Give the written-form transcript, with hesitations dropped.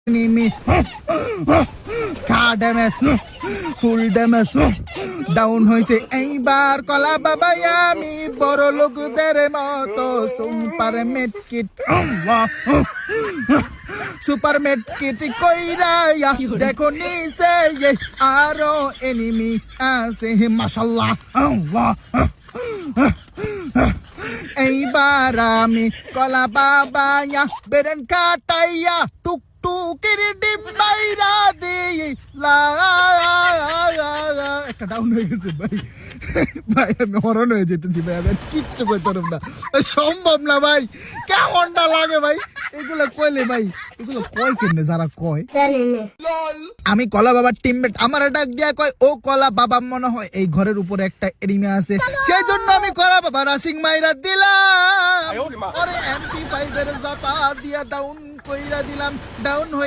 enemy car damage full damage down হইছে এইবার কলা বাবা আমি বড় লোকদের মতো super made kit super made kit কইরা দেখো নিচে আরো এনিমি আছে মাশাআল্লাহ এইবার আমি কলা বাবা বেরেন কাটাইয়া টুকটুকির ডিম বাইরা দিই একটা ডাউন হয়ে গেছে ভাই ভাই আমি হরণ হয়ে যেতেছি ভাই আমি কিচ্ছু করতে পারব না সম্ভব না ভাই কেমনটা লাগে ভাই এগুলো কইলে ভাই এগুলো কয় কেমনে যারা কয় আমি কলা বাবার টিমমেট আমার ডাক দিয়া কয় ও কলা বাবা মনে হয় এই ঘরের উপরে একটা এনিমি আছে সেই জন্য আমি কলা বাবা রাসিং মাইরা দিলাম আরে MP5 এর জাতা দিয়া ডাউন কইরা দিলাম ডাউন হই